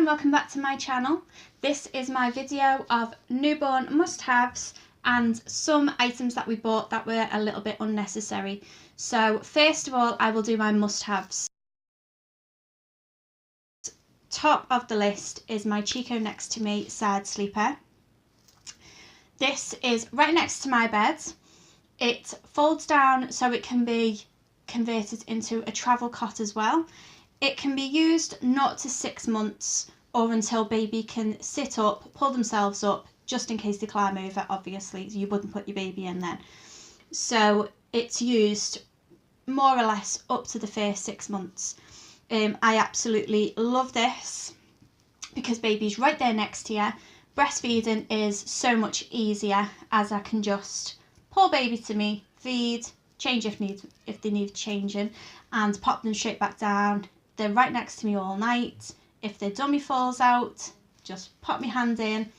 and welcome back to my channel. This is my video of newborn must-haves and some items that we bought that were a little bit unnecessary. So first of all, I will do my must-haves. Top of the list is my Chicco Next2Me side sleeper. This is right next to my bed. It folds down so it can be converted into a travel cot as well. It can be used 0 to 6 months or until baby can sit up, pull themselves up, just in case they climb over. Obviously, you wouldn't put your baby in then. So it's used more or less up to the first 6 months. I absolutely love this because baby's right there next to you. Breastfeeding is so much easier as I can just pull baby to me, feed, change if they need changing, and pop them straight back down. They're right next to me all night. If their dummy falls out, just pop my hand in,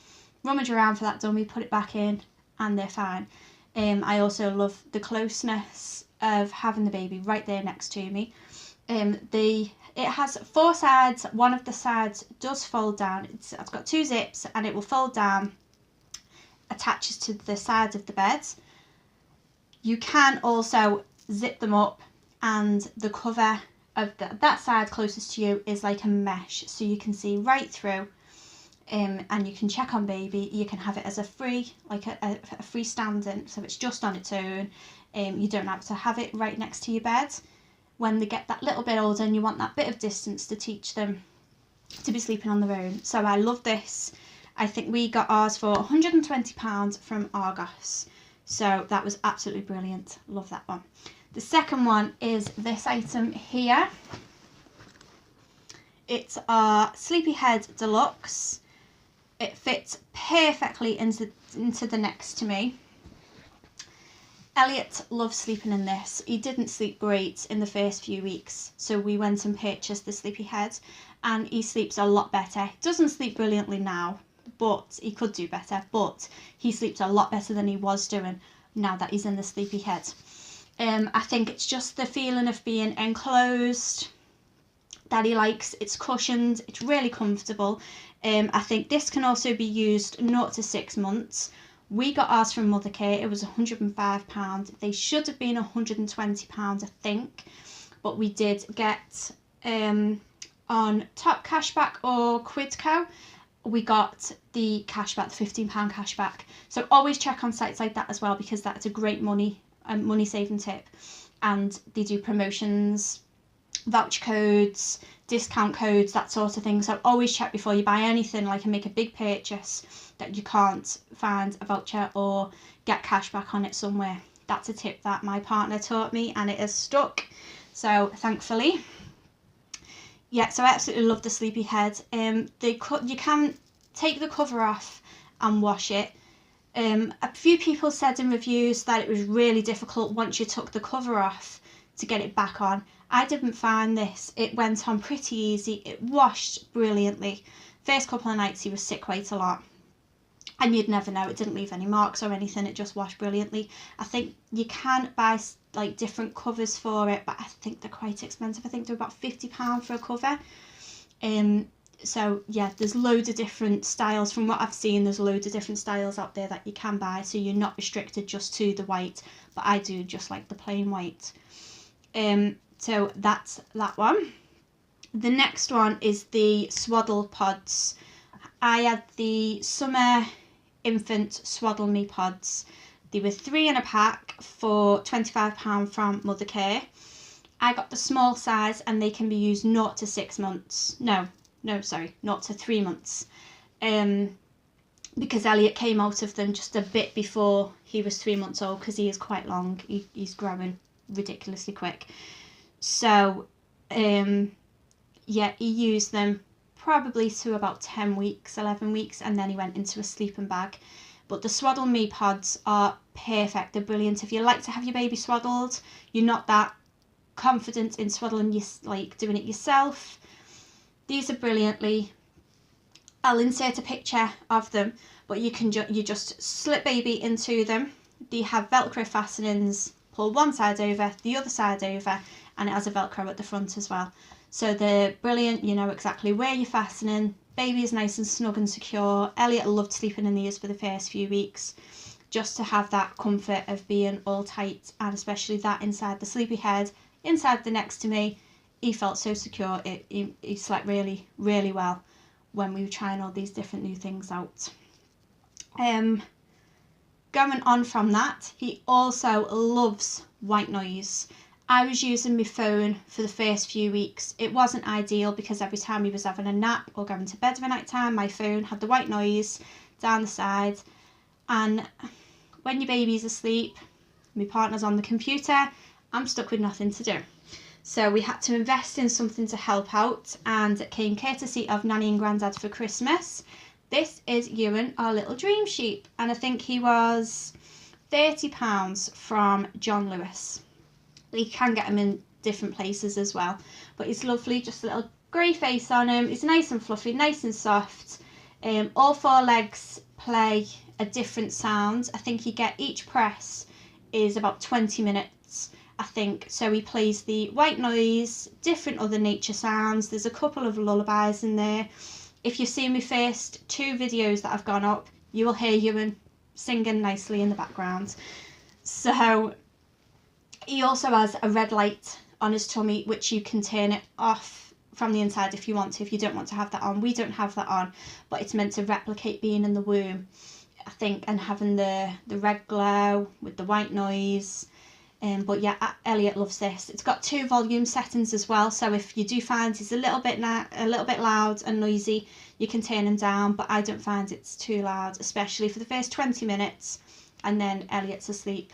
rummage around for that dummy, put it back in, and they're fine. I also love the closeness of having the baby right there next to me. It has 4 sides. One of the sides does fold down. It's got 2 zips and it will fold down, attaches to the sides of the bed. You can also zip them up, and the cover of that side closest to you is like a mesh, so you can see right through, and you can check on baby. You can have it as a free, like a freestanding, so it's just on its own. You don't have to have it right next to your bed. When they get that little bit older and you want that bit of distance to teach them to be sleeping on their own. So I love this. I think we got ours for £120 from Argos. So that was absolutely brilliant. Love that one. The second one is this item here. It's our Sleephead Deluxe. It fits perfectly into the Next2Me. Elliot loves sleeping in this. He didn't sleep great in the first few weeks, so we went and purchased the Sleephead, and he sleeps a lot better. Doesn't sleep brilliantly now, but he could do better, but he sleeps a lot better than he was doing now that he's in the Sleephead. I think it's just the feeling of being enclosed that he likes. It's cushioned, it's really comfortable. I think this can also be used 0 to 6 months. We got ours from Mothercare. It was £105. They should have been £120, I think, but we did get on Top Cashback or Quidco, we got the cashback, the £15 cashback. So always check on sites like that as well, because that's a great money saving tip. And they do promotions, voucher codes, discount codes, that sort of thing. So always check before you buy anything, like, and make a big purchase that you can't find a voucher or get cash back on it somewhere. That's a tip that my partner taught me, and it has stuck, so thankfully. Yeah, so I absolutely love the Sleephead. You can take the cover off and wash it. A few people said in reviews that it was really difficult once you took the cover off to get it back on. I didn't find this. It went on pretty easy. It washed brilliantly. First couple of nights he was sick quite a lot, and you'd never know. It didn't leave any marks or anything. It just washed brilliantly. I think you can buy like different covers for it, but I think they're quite expensive. I think they're about £50 for a cover. So yeah, there's loads of different styles. From what I've seen, there's loads of different styles out there that you can buy, so you're not restricted just to the white, but I do just like the plain white. So that's that one. The next one is the Swaddle pods. I had the summer infant SwaddleMe pods. They were 3 in a pack for £25 from Mothercare. I got the small size, and they can be used 0 to 6 months. No, sorry, 0 to 3 months. Because Elliot came out of them just a bit before he was 3 months old, because he is quite long. He's growing ridiculously quick. So, yeah, he used them probably to about 10 weeks, 11 weeks, and then he went into a sleeping bag. But the SwaddleMe pods are perfect. They're brilliant. If you like to have your baby swaddled, you're not that confident in swaddling, doing it yourself, these are brilliantly. I'll insert a picture of them, but you can you just slip baby into them. They have Velcro fastenings. Pull one side over, the other side over, and it has a Velcro at the front as well. So they're brilliant. You know exactly where you're fastening baby is nice and snug and secure. Elliot loved sleeping in these for the first few weeks, just to have that comfort of being all tight, and especially that inside the Sleephead, inside the Next2Me, he felt so secure. He slept really, really well when we were trying all these different new things out. Going on from that, he also loves white noise. I was using my phone for the first few weeks. It wasn't ideal because every time he was having a nap or going to bed for night time, my phone had the white noise down the side. And when your baby's asleep, my partner's on the computer, I'm stuck with nothing to do. So we had to invest in something to help out, and it came courtesy of Nanny and Grandad for Christmas. This is Ewan, our little dream sheep, and I think he was £30 from John Lewis. You can get him in different places as well, but he's lovely, just a little grey face on him. He's nice and fluffy, nice and soft. All 4 legs play a different sound. I think you get each press is about 20 minutes, I think. So he plays the white noise, different other nature sounds. There's a couple of lullabies in there. If you've seen my first 2 videos that I've gone up, you will hear Ewan singing nicely in the background. So he also has a red light on his tummy, which you can turn it off from the inside if you want to, if you don't want to have that on. We don't have that on, but it's meant to replicate being in the womb, I think, and having the red glow with the white noise. But yeah, Elliot loves this. It's got 2 volume settings as well, so if you do find he's a little bit loud and noisy, you can turn him down, but I don't find it's too loud, especially for the first 20 minutes, and then Elliot's asleep,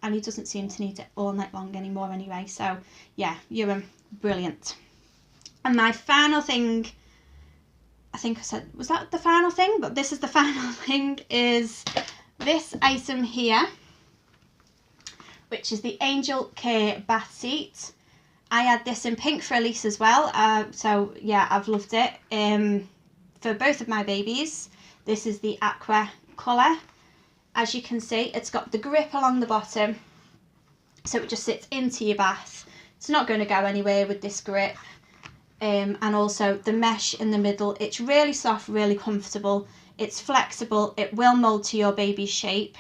and he doesn't seem to need it all night long anymore anyway. So yeah, Ewan, brilliant. And my final thing, I think I said, was that the final thing? But this is the final thing, is this item here, which is the Angel Care bath seat. I had this in pink for Elise as well, so yeah, I've loved it. For both of my babies, this is the aqua colour. As you can see, it's got the grip along the bottom, so it just sits into your bath. It's not going to go anywhere with this grip. And also the mesh in the middle, it's really soft, really comfortable. It's flexible, it will mould to your baby's shape.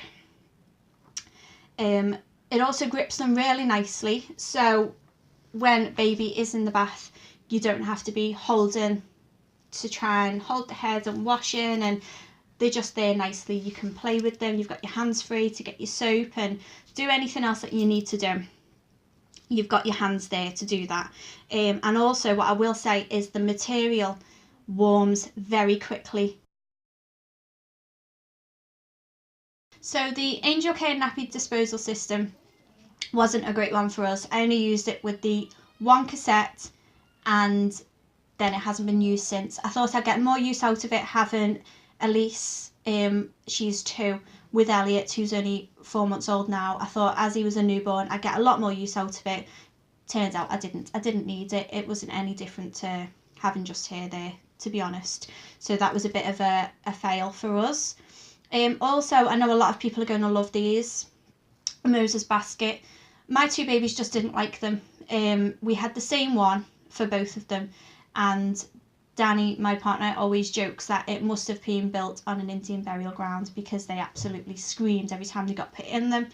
It also grips them really nicely, so when baby is in the bath, you don't have to be holding to try and hold the head and washing, and they're just there nicely. You can play with them, you've got your hands free to get your soap and do anything else that you need to do. You've got your hands there to do that. And also what I will say is the material warms very quickly. So the Angel Care nappy disposal system wasn't a great one for us. I only used it with the 1 cassette, and then it hasn't been used since. I thought I'd get more use out of it having Elise, she's 2, with Elliot, who's only 4 months old now. I thought as he was a newborn, I'd get a lot more use out of it. Turns out I didn't need it. It wasn't any different to having just her there, to be honest. So that was a bit of a fail for us. Also, I know a lot of people are going to love these. Moses basket. My 2 babies just didn't like them. We had the same one for both of them, and Danny, my partner, always jokes that it must have been built on an Indian burial ground because they absolutely screamed every time they got put in them.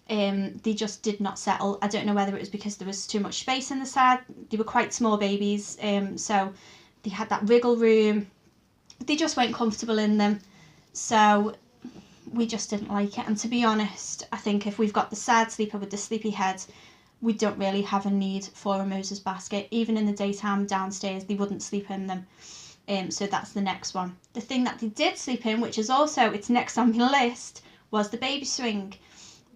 They just did not settle. I don't know whether it was because there was too much space in the side. They were quite small babies, so they had that wriggle room. They just weren't comfortable in them, so we just didn't like it. And to be honest, I think if we've got the side sleeper with the Sleephead, we don't really have a need for a Moses basket. Even in the daytime downstairs, they wouldn't sleep in them. So that's the next one. The thing that they did sleep in, which is also, it's next on my list, was the baby swing.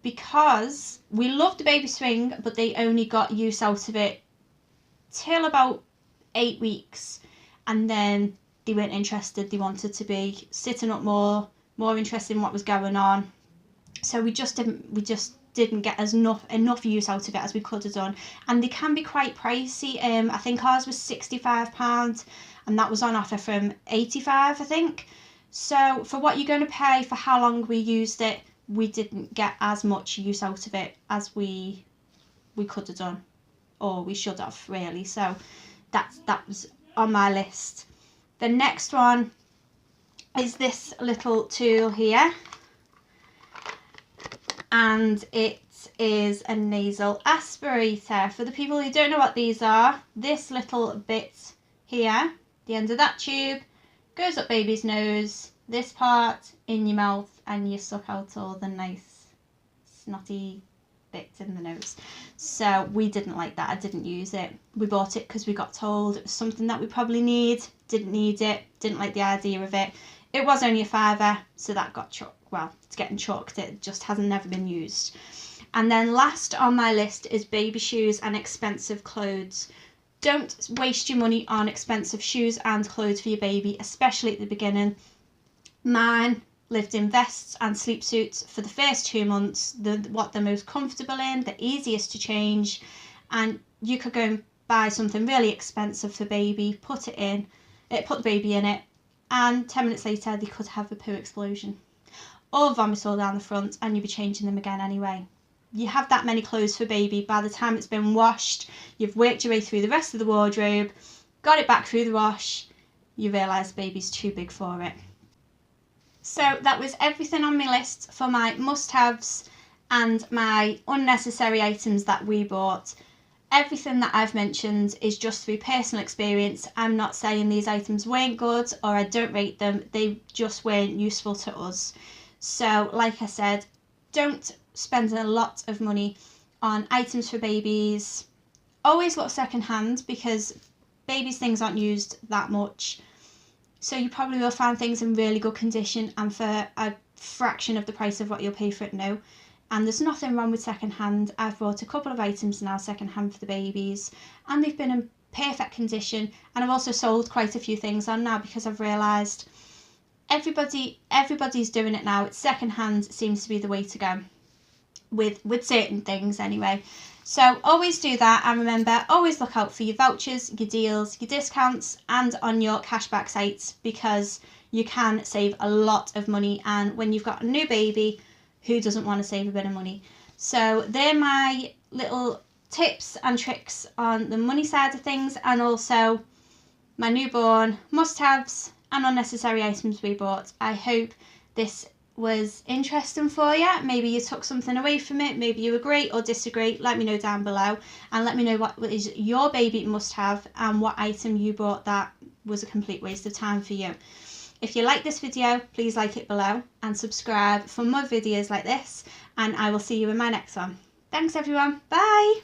Because we loved the baby swing, but they only got use out of it till about 8 weeks. And then they weren't interested. They wanted to be sitting up more interested in what was going on. So we just didn't get enough use out of it as we could have done. And they can be quite pricey. I think ours was £65 and that was on offer from £85, I think. So for what you're going to pay for how long we used it, we didn't get as much use out of it as we could have done, or we should have, really. So that was on my list. The next one is this little tool here, and it is a nasal aspirator. For the people who don't know what these are, this little bit here, the end of that tube, goes up baby's nose, this part in your mouth, and you suck out all the nice snotty bits in the nose. So we didn't like that. I didn't use it. We bought it because we got told it was something that we probably didn't need it, didn't like the idea of it. It was only a £5, so that got chucked. Well, it's getting chucked. It just hasn't never been used. And then last on my list is baby shoes and expensive clothes. Don't waste your money on expensive shoes and clothes for your baby, especially at the beginning. Mine lived in vests and sleep suits for the first 2 months, what they're most comfortable in, the easiest to change, and you could go and buy something really expensive for baby, put the baby in it, and 10 minutes later they could have a poo explosion or vomit all down the front, and you'd be changing them again anyway. You have that many clothes for baby, by the time it's been washed, you've worked your way through the rest of the wardrobe, got it back through the wash, you realise baby's too big for it. So that was everything on my list for my must-haves and my unnecessary items that we bought. Everything that I've mentioned is just through personal experience. I'm not saying these items weren't good or I don't rate them. They just weren't useful to us. So like I said, don't spend a lot of money on items for babies. Always look second hand because babies' things aren't used that much. So you probably will find things in really good condition and for a fraction of the price of what you'll pay for it now. And there's nothing wrong with second hand. I've bought a couple of items now second hand for the babies and they've been in perfect condition. And I've also sold quite a few things on now because I've realised everybody's doing it now. It's second hand seems to be the way to go with certain things anyway. So always do that, and remember, always look out for your vouchers, your deals, your discounts, and on your cashback sites, because you can save a lot of money. And when you've got a new baby, who doesn't want to save a bit of money? So they're my little tips and tricks on the money side of things, and also my newborn must-haves and unnecessary items we bought. I hope this was interesting for you. Maybe you took something away from it, maybe you agree or disagree. Let me know down below, and let me know what is your baby must have and what item you bought that was a complete waste of time for you. If you like this video, please like it below and subscribe for more videos like this, and I will see you in my next one. Thanks everyone, bye.